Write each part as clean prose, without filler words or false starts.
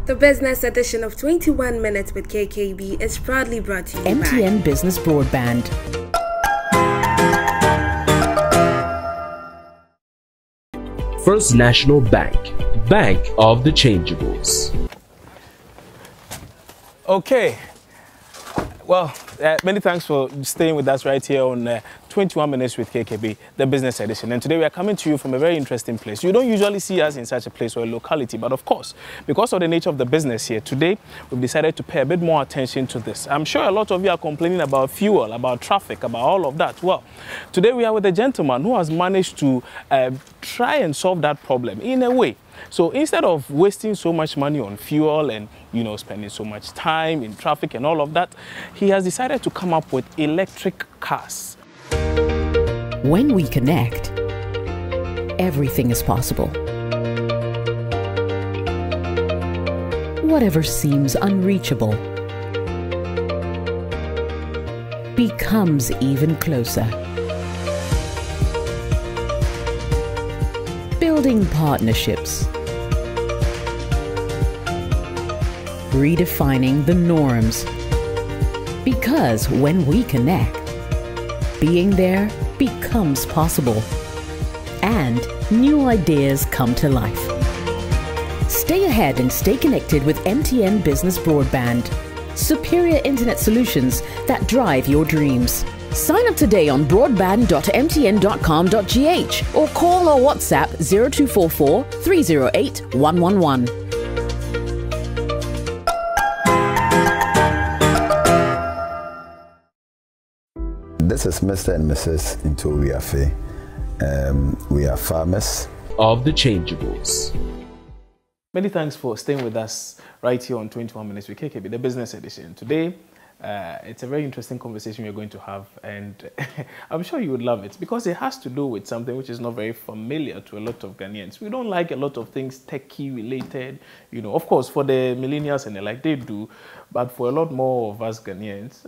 The business edition of 21 Minutes with KKB is proudly brought to you by MTN Business Broadband. First National Bank, Bank of the Changeables. Okay. Well, many thanks for staying with us right here on 21 Minutes with KKB, the business edition. And today we are coming to you from a very interesting place. You don't usually see us in such a place or a locality, but of course, because of the nature of the business here, today we've decided to pay a bit more attention to this. I'm sure a lot of you are complaining about fuel, about traffic, about all of that. Well, today we are with a gentleman who has managed to try and solve that problem in a way. So instead of wasting so much money on fuel and, spending so much time in traffic and all of that, he has decided to come up with electric cars. When we connect, everything is possible. Whatever seems unreachable becomes even closer. Building partnerships. Redefining the norms. Because when we connect, being there becomes possible. And new ideas come to life. Stay ahead and stay connected with MTN Business Broadband. Superior internet solutions that drive your dreams. Sign up today on broadband.mtn.com.gh or call or WhatsApp 0244 308 111. This is Mr. and Mrs. Ntowiafe. We are farmers of the Changeables. Many thanks for staying with us right here on 21 Minutes with KKB, the business edition. Today, it's a very interesting conversation we're going to have, and I'm sure you would love it because it has to do with something which is not very familiar to a lot of Ghanaians. We don't like a lot of things techie related, of course, for the millennials and the like, they do, but for a lot more of us Ghanaians,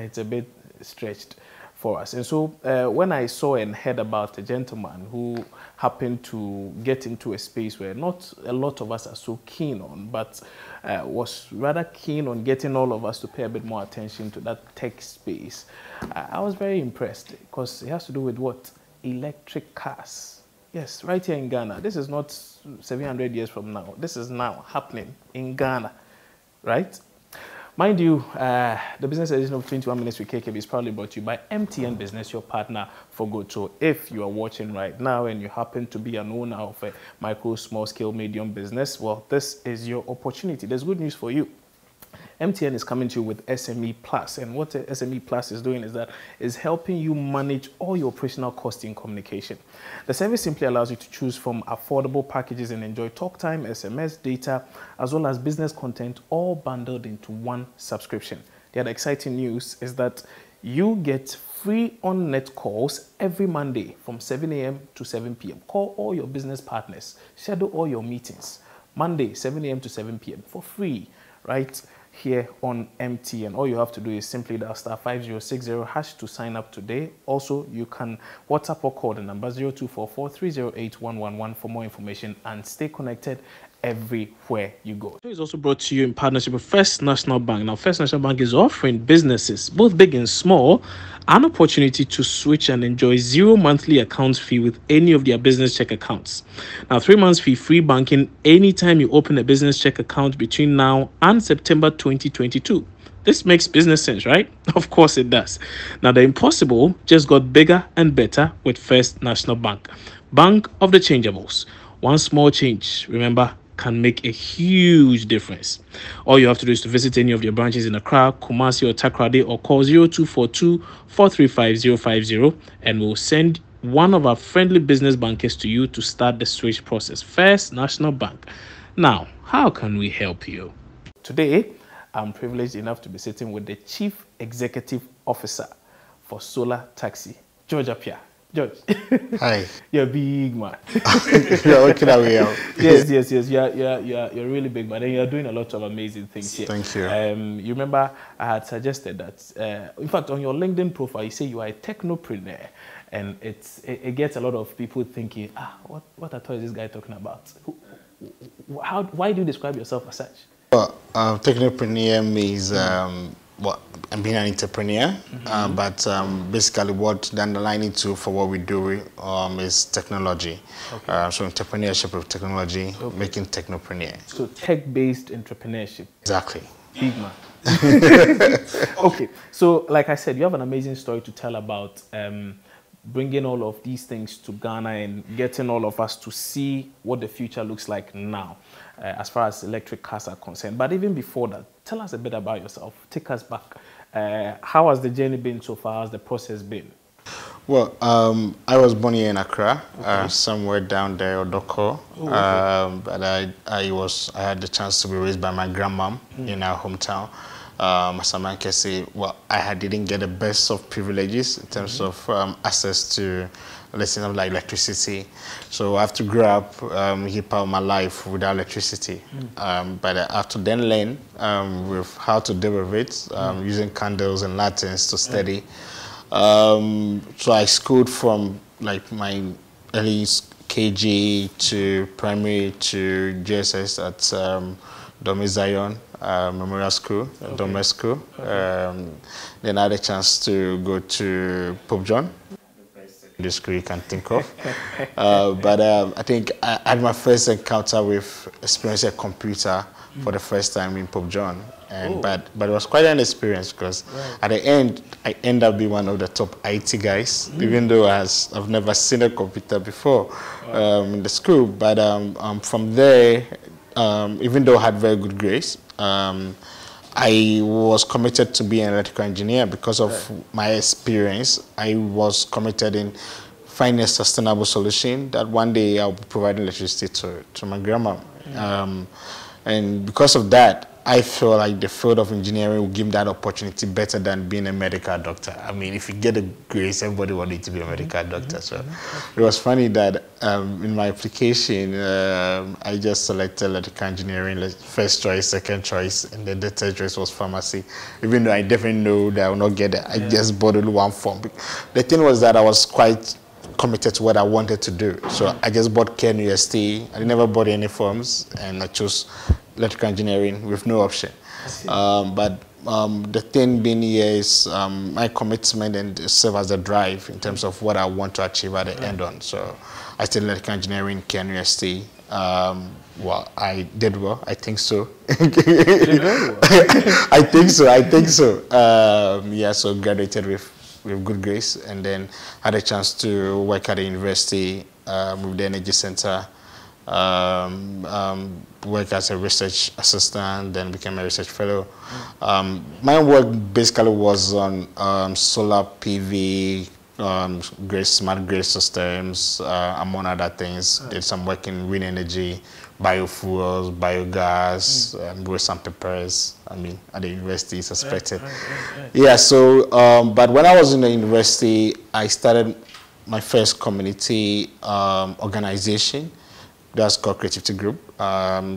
it's a bit stretched for us. And so when I saw and heard about a gentleman who happened to get into a space where not a lot of us are so keen on, but was rather keen on getting all of us to pay a bit more attention to that tech space, I was very impressed because it has to do with what? Electric cars. Yes, right here in Ghana. This is not 700 years from now. This is now happening in Ghana, right? Mind you, the business edition of 21 Minutes with KKB is proudly brought to you by MTN Business, your partner for good. So if you are watching right now and you happen to be an owner of a micro, small scale, medium business, well, this is your opportunity. There's good news for you. MTN is coming to you with SME Plus, and what SME Plus is doing is that is helping you manage all your operational costs in communication. The service simply allows you to choose from affordable packages and enjoy talk time, SMS, data, as well as business content, all bundled into one subscription. The other exciting news is that you get free on-net calls every Monday from 7 a.m. to 7 p.m. Call all your business partners, schedule all your meetings, Monday, 7 a.m. to 7 p.m. for free, right here on MTN. All you have to do is simply dial *5060# to sign up today. Also, you can WhatsApp or call the number 0244 308 111 for more information and stay connected everywhere you go. It's also brought to you in partnership with First National Bank. Now, First National Bank is offering businesses, both big and small, an opportunity to switch and enjoy 0 monthly account fee with any of their business check accounts. Now, 3 months fee free banking anytime you open a business check account between now and September 2022. This makes business sense, right? Of course it does. Now, the impossible just got bigger and better with First National Bank. Bank of the Changeables. One small change, remember, can make a huge difference. All you have to do is to visit any of your branches in Accra, Kumasi, or Takoradi, or call 0242 435 050, and we'll send one of our friendly business bankers to you to start the switch process. First National Bank. Now, how can we help you? Today, I'm privileged enough to be sitting with the Chief Executive Officer for Solar Taxi, Jorge Appiah. George. Hi. You're a big man. You're looking at me. Yes. You're really big, but then you're doing a lot of amazing things here. Thank you. You remember I had suggested that, in fact, on your LinkedIn profile, you say you are a technopreneur, and it gets a lot of people thinking, what at all is this guy talking about? why do you describe yourself as such? Well, technopreneur means I'm being an entrepreneur, but basically what the underlying tool for what we do is technology. Okay. So entrepreneurship with technology, making technopreneur. So tech-based entrepreneurship. Exactly. Big man. Okay, so like I said, you have an amazing story to tell about bringing all of these things to Ghana and getting all of us to see what the future looks like now as far as electric cars are concerned. But even before that, tell us a bit about yourself. Take us back. How has the journey been so far? How has the process been? Well, I was born here in Accra, somewhere down there, Odoko. But I had the chance to be raised by my grandmom in our hometown. Asamankese. Well, I didn't get the best of privileges in terms of access to, let's say, like electricity. So I have to grow up hip hop my life without electricity. But I have to then learn with how to deal with it, using candles and lanterns to study. So I schooled from like my early KG to primary to JSS at Dome Zion Memorial School, Dome School. Then I had a chance to go to Pope John, the school you can think of. But I think I had my first encounter with experiencing a computer for the first time in Pope John. And, but it was quite an experience because at the end, I ended up being one of the top IT guys, even though I've never seen a computer before in the school. But from there, even though I had very good grades, I was committed to being an electrical engineer because of my experience. I was committed in finding a sustainable solution that one day I'll be providing electricity to my grandma. And because of that, I feel like the field of engineering will give that opportunity better than being a medical doctor. I mean, if you get a grades, everybody wanted to be a medical doctor. So it was funny that in my application, I just selected electrical engineering, first choice, second choice, and then the third choice was pharmacy. Even though I definitely know that I will not get it, I just bought only one form. The thing was that I was quite committed to what I wanted to do. So I just bought KNUST. I never bought any forms, and I chose electrical engineering with no option. But the thing being here is my commitment and serve as a drive in terms of what I want to achieve at the end on. So I studied electrical engineering, KNUST. Well, I did well. I think so. I think so. Yeah, so graduated with good grades, and then had a chance to work at the university with the energy center. Work as a research assistant, then became a research fellow. My work basically was on solar PV, smart grid systems, among other things. Did some work in wind energy, biofuels, biogas, with some papers. I mean, at the university, suspected. Yeah. So, but when I was in the university, I started my first community organization. That's called Creativity Group.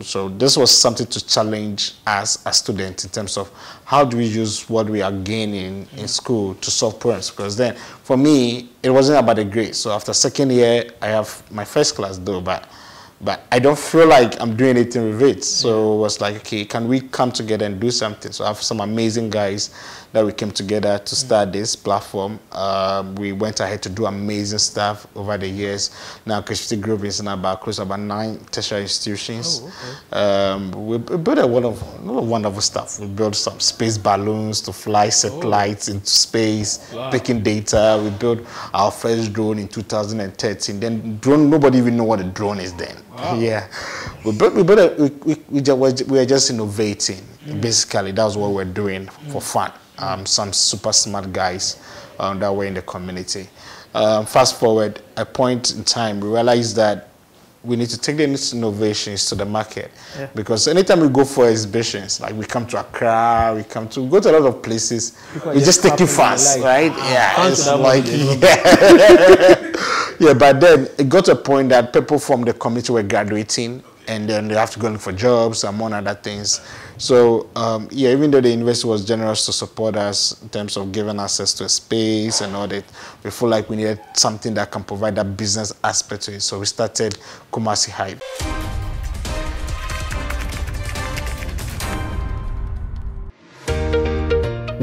So this was something to challenge us as students in terms of how do we use what we are gaining in school to solve problems. Because then, for me, it wasn't about the grades. So after second year, I have my first class though, but I don't feel like I'm doing anything with it. So it was like, okay, can we come together and do something? So I have some amazing guys that we came together to start this platform. We went ahead to do amazing stuff over the years. Now Creativity Group is in close to about 9 tertiary institutions. We built a lot of wonderful stuff. We built some space balloons to fly satellites into space, picking data. We built our first drone in 2013. Then drone, nobody even know what a drone is then. Yeah, we were just innovating. Basically, that was what we're doing for fun. Some super smart guys that were in the community. Fast forward a point in time, we realized that we need to take these innovations to the market. Because anytime we go for exhibitions, like we come to Accra, we go to a lot of places, we just take it fast, right? Yeah, it's like, yeah, but then it got to a point that people from the community were graduating, and then they have to go look for jobs, among other things. So, yeah, even though the university was generous to support us in terms of giving access to a space and all that, we feel like we needed something that can provide that business aspect to it. So we started Kumasi Hype.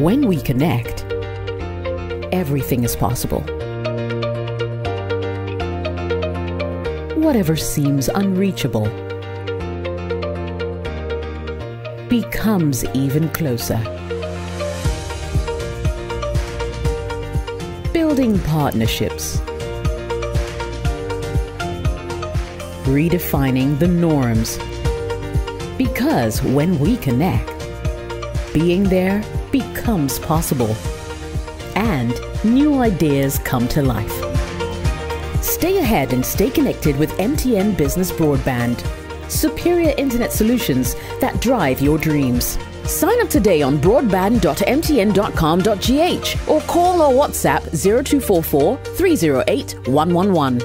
when we connect, everything is possible. Whatever seems unreachable becomes even closer. Building partnerships, redefining the norms. Because when we connect, being there becomes possible, and new ideas come to life. Stay ahead and stay connected with MTN Business Broadband. Superior internet solutions that drive your dreams. Sign up today on broadband.mtn.com.gh or call or WhatsApp 0244 308 111.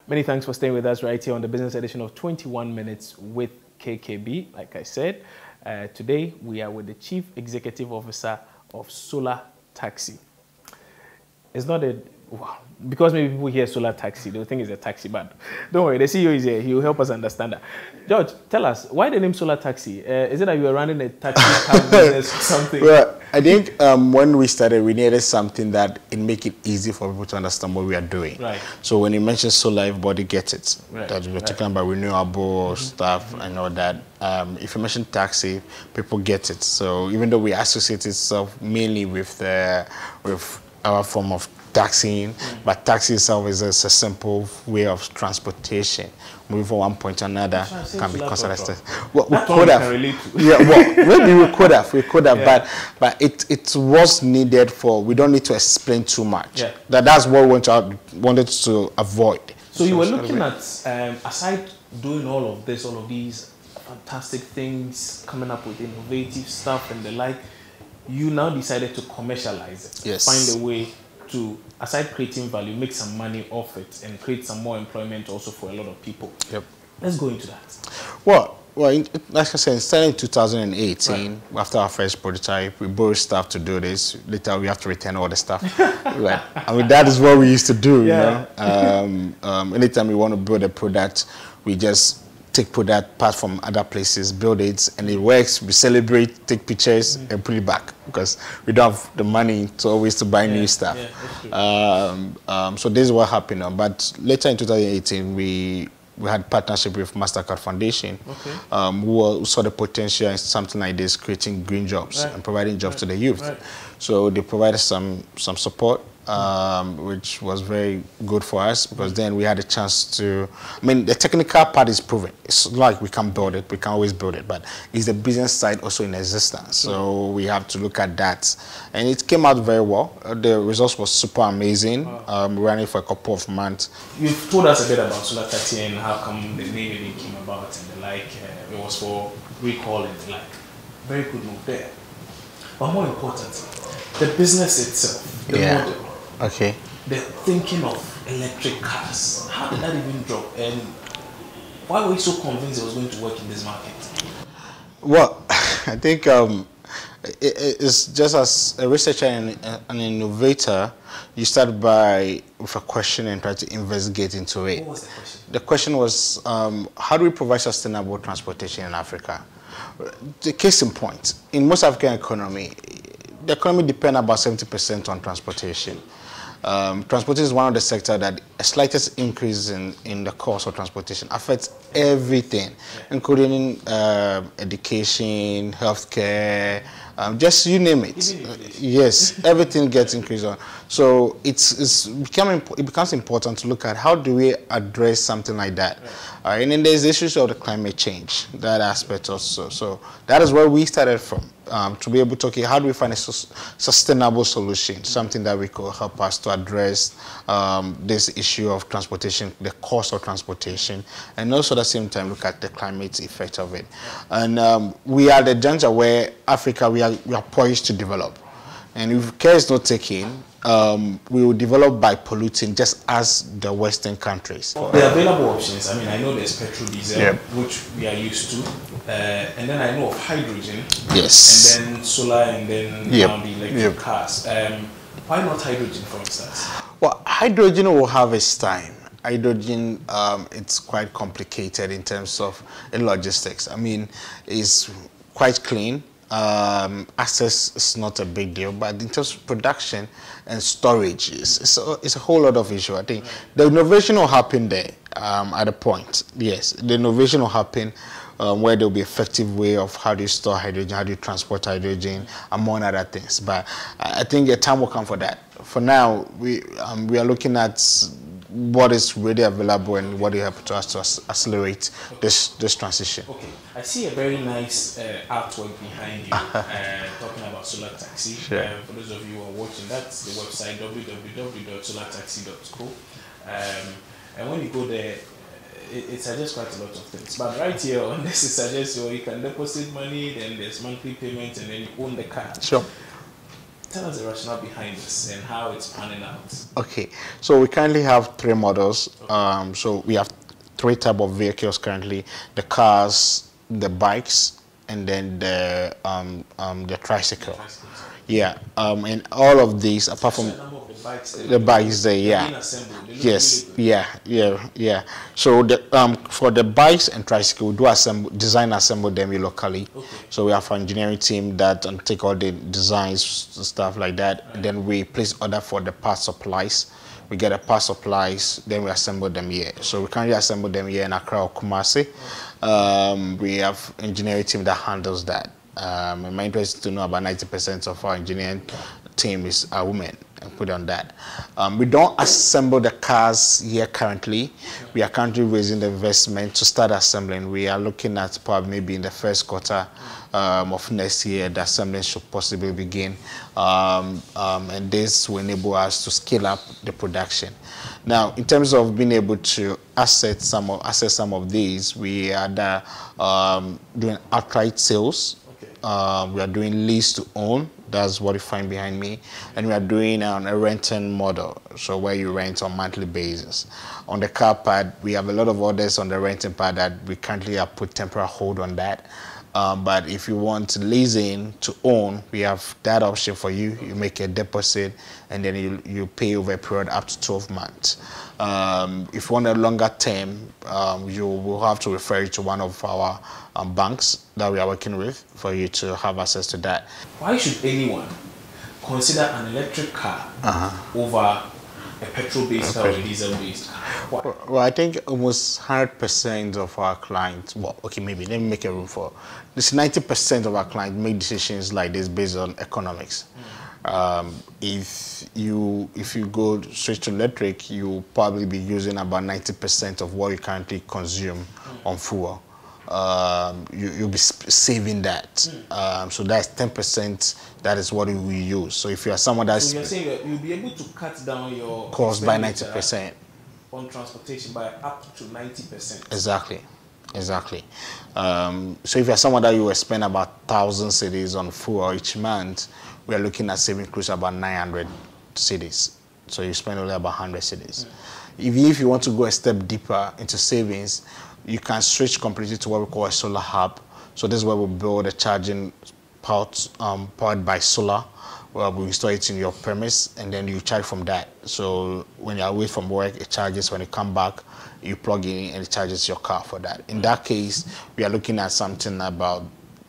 Many thanks for staying with us right here on the business edition of 21 Minutes with KKB. Like I said, today we are with the Chief Executive Officer of Solar Taxi. It's not a, wow, because maybe people hear Solar Taxi, they'll think it's a taxi, but don't worry, the CEO is here, he will help us understand that. George, tell us, why the name Solar Taxi? Is it that you were running a taxi cab business or something? Well, I think when we started, we needed something that it make it easy for people to understand what we are doing. Right. So when you mention solar, everybody gets it. Right. That we're talking about renewable stuff and all that. If you mention taxi, people get it. So even though we associate itself mainly with our form of taxiing, but taxi itself is a simple way of transportation. Moving from one point to another can be considered. Well, we could have. Yeah, well, maybe we could have, yeah. but it was needed for. We don't need to explain too much. Yeah. That's what we wanted to avoid. So you were looking at aside doing all of these fantastic things, coming up with innovative stuff and the like, you now decided to commercialize it. Yes. Find a way to, aside creating value, make some money off it and create some more employment also for a lot of people. Yep. Let's go into that. Well, like I said, starting in 2018, right. After our first prototype, we borrowed staff to do this. Later, we have to return all the stuff. Right. I mean, that is what we used to do, yeah. You know. Anytime we want to build a product, we just take product part from other places, build it, and it works. We celebrate, take pictures, and put it back because we don't have the money to always to buy new stuff. Yeah, so this is what happened. But later in 2018, we had partnership with MasterCard Foundation, who saw the potential in something like this, creating green jobs and providing jobs to the youth. Right. So they provided some support. Which was very good for us because then we had a chance to, I mean, the technical part is proven. It's like we can build it, we can always build it, but is the business side also in existence? So we have to look at that. And it came out very well. The results was super amazing. We ran it for a couple of months. You've told us a bit about Solar Taxi and how come the name even came about and the like. It was for recall and the like. Very good move there. But more important, the business itself, the model. Okay. The thinking of electric cars, how did that even drop? And why were you so convinced it was going to work in this market? Well, I think it's just as a researcher and an innovator, you start with a question and try to investigate into it. What was the question? The question was, how do we provide sustainable transportation in Africa? The case in point, in most African economy, the economy depends about 70% on transportation. Transportation is one of the sectors that a slightest increase in the cost of transportation affects everything, including education, healthcare, just you name it. Yes, everything gets increased on. So it becomes important to look at how do we address something like that. And then there's the issues of the climate change, that aspect also. So that is where we started from, to be able to, okay, how do we find a sustainable solution, something that we could help us to address this issue of transportation, the cost of transportation, and also at the same time look at the climate effect of it. And we are at the juncture where Africa, we are poised to develop. And if care is not taken, we will develop by polluting just as the Western countries. The available options, I mean, I know there's petrol, diesel, which we are used to. And then I know of hydrogen. Yes. And then solar, and then now the electric cars. Why not hydrogen, for instance? Well, hydrogen will have its time. hydrogen, it's quite complicated in terms of logistics. I mean, it's quite clean. Access is not a big deal, but in terms of production and storage, it's a whole lot of issue. I think the innovation will happen there at a point. Yes, the innovation will happen where there will be effective way of how do you store hydrogen, how do you transport hydrogen, among other things. But I think a time will come for that. For now, we are looking at what is really available and what will help to us to accelerate this transition. Okay, I see a very nice artwork behind you talking about solar taxi. Sure. For those of you who are watching, that's the website www.solartaxi.co. And when you go there, it suggests quite a lot of things. But right here on this, it suggests you can deposit money, then there's monthly payments, and then you own the car. Sure. Tell us the rationale behind this and how it's panning out. Okay, so we currently have 3 models. So we have 3 types of vehicles currently: the cars, the bikes, and then the tricycle. Yeah, and all of these, apart from the bikes there, yeah, yes, yeah. So for the bikes and tricycle, we do assemble them locally. Okay. So we have an engineering team that take all the designs, stuff like that. Right. Then we place order for the part supplies. We get the part supplies, then we assemble them here. So we currently assemble them here in Accra or Kumasi. We have engineering team that handles that. And my interest is to know about 90% of our engineering team is women, and put on that. We don't assemble the cars here currently. We are currently raising the investment to start assembling. We are looking at probably maybe in the first quarter of next year, the assembly should possibly begin. And this will enable us to scale up the production. Now, in terms of being able to access some of these, we are doing outright sales. We are doing lease to own. That's what you find behind me. And we are doing a renting model, so where you rent on a monthly basis. On the car part, we have a lot of orders on the renting part that we currently have put temporary hold on that. But if you want leasing to own, we have that option for you. You make a deposit, and then you pay over a period up to 12 months. If you want a longer term, you will have to refer you to one of our banks that we are working with for you to have access to that. Why should anyone consider an electric car over a petrol-based car or a diesel-based car? Well, I think almost 100% of our clients, well, okay, maybe let me make a room for this. 90% of our clients make decisions like this based on economics. If you go straight to electric, you'll probably be using about 90% of what you currently consume on fuel. You'll be saving that. So that's 10%. That is what we use. So if you are someone that's... So you're saying that you'll be able to cut down your cost by 90%. On transportation by up to 90%. Exactly. So if you're someone that you will spend about 1,000 cedis on fuel each month, we are looking at saving close to about 900 cedis. So you spend only about 100 cedis. If you want to go a step deeper into savings, you can switch completely to what we call a solar hub. So this is where we build a charging powered by solar, where we install it in your premise, and then you charge from that. So when you're away from work, it charges. When you come back, you plug in and it charges your car for that. In that case, we are looking at something about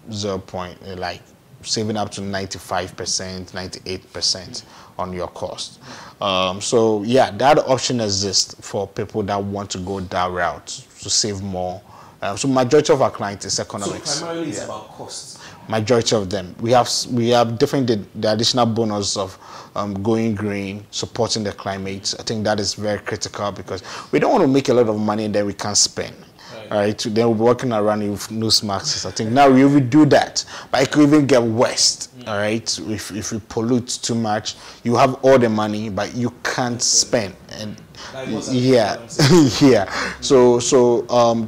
like saving up to 95%, 98% on your cost. So yeah, that option exists for people that want to go that route to save more. So majority of our clients is economics. So primarily it's about costs. Majority of them. We have definitely the additional bonus of going green, supporting the climate. I think that is very critical because we don't want to make a lot of money that we can't spend. All right, then we'll be working around with nose masks. I think now we will do that, but it could even get worse. All right, if you pollute too much, you have all the money, but you can't spend. And yeah. So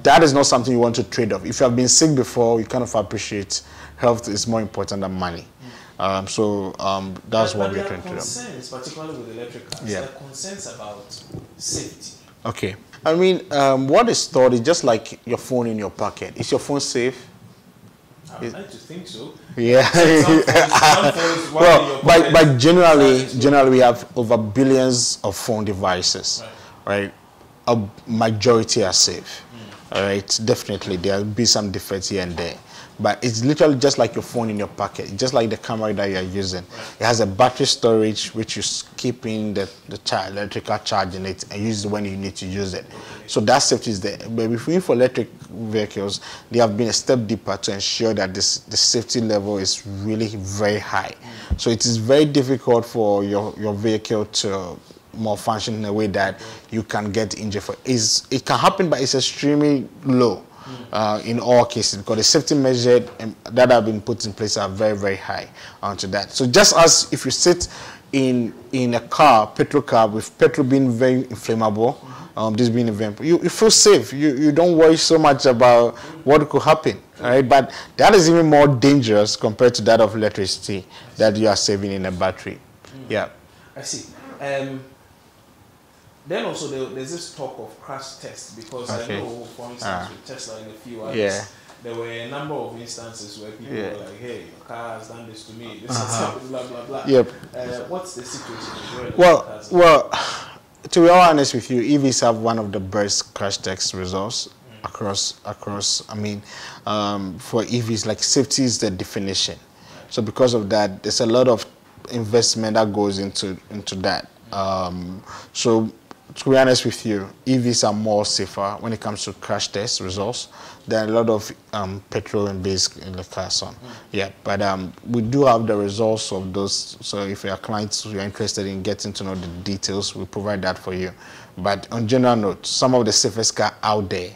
that is not something you want to trade off. If you have been sick before, you kind of appreciate health is more important than money. That's what we're trying to do. Concerns, particularly with electric cars, there are concerns about safety. Okay. I mean, what is stored is just like your phone in your pocket. Is your phone safe? I would like to think so. Yeah. But generally we have over billions of phone devices, right? a majority are safe. All right, definitely there'll be some defects here and there, but it's literally just like your phone in your pocket, just like the camera that you're using. It has a battery storage which you keep in the electrical charge in it and use it when you need to use it. So that safety is there. But if we for electric vehicles, they have been a step deeper to ensure that the safety level is really very high. So it is very difficult for your vehicle to malfunction in a way that you can get injured for. It can happen, but it's extremely low in all cases, because the safety measures that have been put in place are very, very high onto that. So just as if you sit in a car, petrol car, with petrol being very inflammable, this being inflammable, you feel safe. You don't worry so much about what could happen. All right, but that is even more dangerous compared to that of electricity that you are saving in a battery. Yeah, I see. Then also there's this talk of crash tests, because I know, for instance, with Tesla and a few others, there were a number of instances where people were like, "Hey, your car has done this to me. This is happened, blah blah blah." Yep. What's the situation? Well, to be honest with you, EVs have one of the best crash test results across. I mean, for EVs, like, safety is the definition. So because of that, there's a lot of investment that goes into that. So to be honest with you, EVs are more safer when it comes to crash test results than a lot of petrol and basic in the cars on. Yeah, but we do have the results of those. So if your clients are interested in getting to know the details, we provide that for you. But on general note, some of the safest cars out there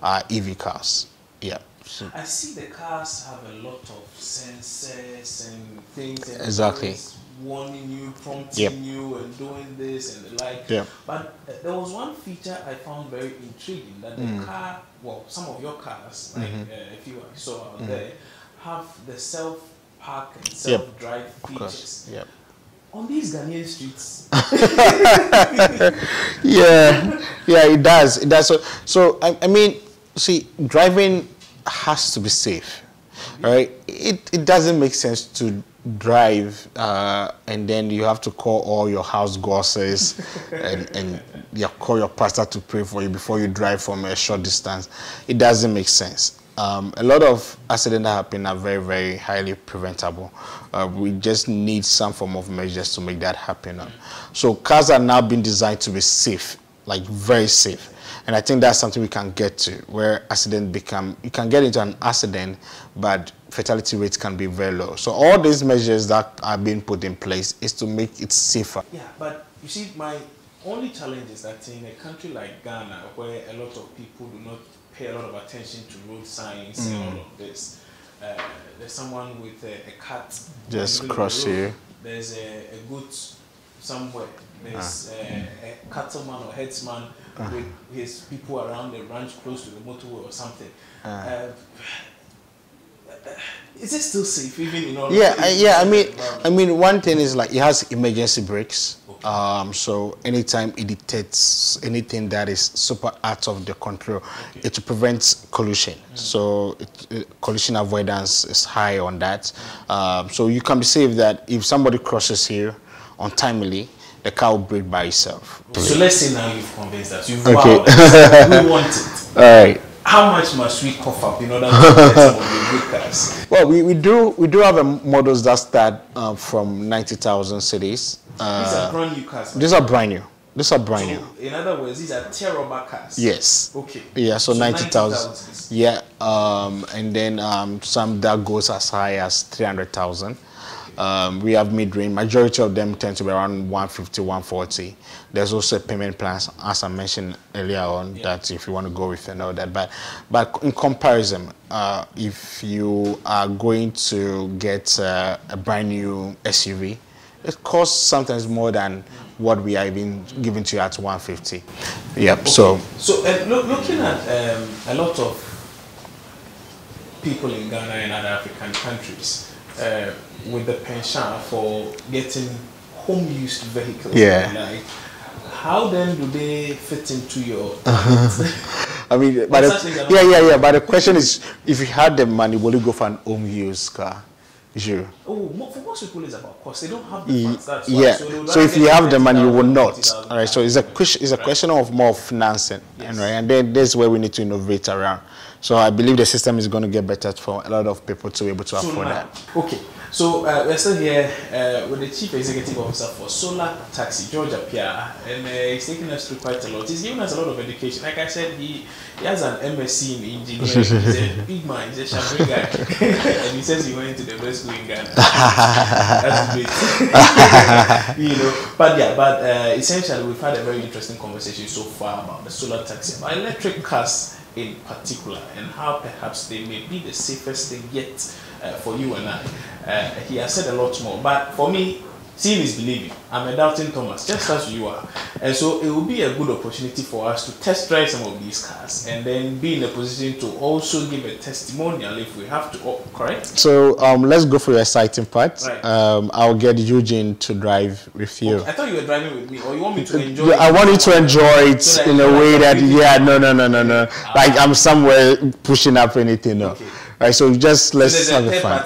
are EV cars. Yeah. So I see the cars have a lot of sensors and things. And exactly. Warning you, prompting you, and doing this and the like. Yeah. But there was one feature I found very intriguing, that the car, well, some of your cars, like if you saw out there, have the self-park and self-drive features. Yep. On these Ghanaian streets. yeah, it does. It does. So I mean, see, driving has to be safe, right? It doesn't make sense to drive and then you have to call all your house gossips and you call your pastor to pray for you before you drive from a short distance. It doesn't make sense. A lot of accidents that happen are very, very highly preventable. We just need some form of measures to make that happen. So cars are now being designed to be safe, like very safe. And I think that's something we can get to, where you can get into an accident, but fatality rates can be very low. So all these measures that are being put in place is to make it safer. Yeah, but you see, my only challenge is that in a country like Ghana, where a lot of people do not pay a lot of attention to road signs and all of this, there's someone with a cat just cross you. There's a goat somewhere. There's a cattleman or headsman with his people around the ranch close to the motorway or something. Is it still safe even in all? I mean, one thing is, like, it has emergency brakes. Okay. So anytime it detects anything that is super out of the control, it prevents collision. So collision avoidance is high on that. So you can be safe that if somebody crosses here untimely, the car will brake by itself. So let's say now you've convinced us. You've vowed us. We want it. All right. How much must we cough up in order to get some of the good cars? Well, we do have models that start from 90,000 cedis. These are brand new cars. These are brand new. These are brand new. In other words, these are tear-rubber cars. Yes. Okay. Yeah, so 90,000. Yeah, and then some that goes as high as 300,000. We have mid-range. Majority of them tend to be around 150, 140. There's also payment plans, as I mentioned earlier on, that if you want to go with and all that. But in comparison, if you are going to get a brand new SUV, it costs sometimes more than what we are even giving to you at 150. Yep. Okay. So looking at a lot of people in Ghana and other African countries, with the penchant for getting home-used vehicles. Yeah. Like, how then do they fit into your? I mean, but the question is, if you had the money, will you go for an home-used car? you. Oh, for most people it's about cost. They don't have the funds. That's why. Yeah. So if you have the money, you will not. All right. So it's a question of more financing, yes. And then that's where we need to innovate around. So I believe the system is going to get better for a lot of people to be able to afford that. Okay. So we're still here with the Chief Executive Officer for Solar Taxi, Jorge Appiah, and he's taking us through quite a lot. He's given us a lot of education. Like I said, he has an MSc in engineering. He's a big man. He's a Shabri guy, and he says he went to the best school in Ghana. That's great. You know, but essentially we've had a very interesting conversation so far about the solar taxi, about electric cars in particular, and how perhaps they may be the safest thing yet for you and I. He has said a lot more, but for me, seeing is believing. I'm a doubting Thomas, just as you are. And so it will be a good opportunity for us to test drive some of these cars and then be in a position to also give a testimonial if we have to, correct? So let's go for your exciting part. Right. I'll get Eugene to drive with you. Okay. I thought you were driving with me, or you want me to enjoy it? I want you to enjoy it so in a way that, no. Like I'm somewhere pushing up anything, no. Okay. Right, so just let's have a fun.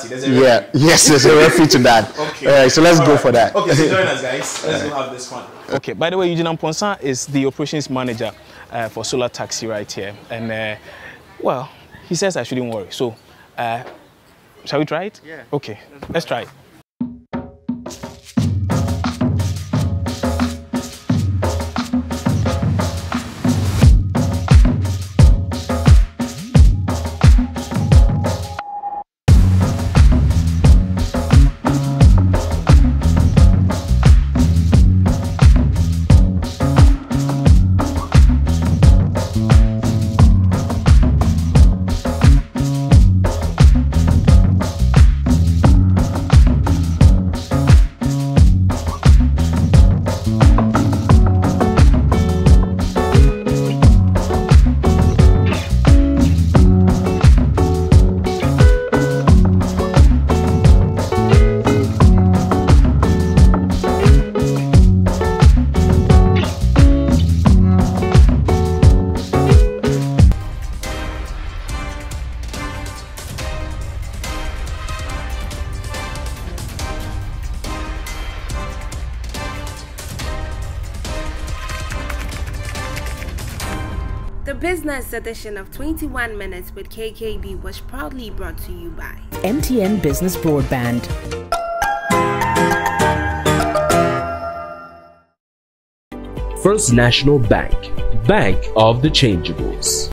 Yes, there's a referee to that. Okay. All right, so let's go for that. Okay, so join us, guys. Let's go have this fun. Okay, by the way, Eugene Amponsa is the operations manager for Solar Taxi right here. And, well, he says I shouldn't worry. So, shall we try it? Yeah. Okay, let's try it. The business edition of 21 Minutes with KKB was proudly brought to you by MTN Business Broadband. First National Bank, Bank of the Changeables.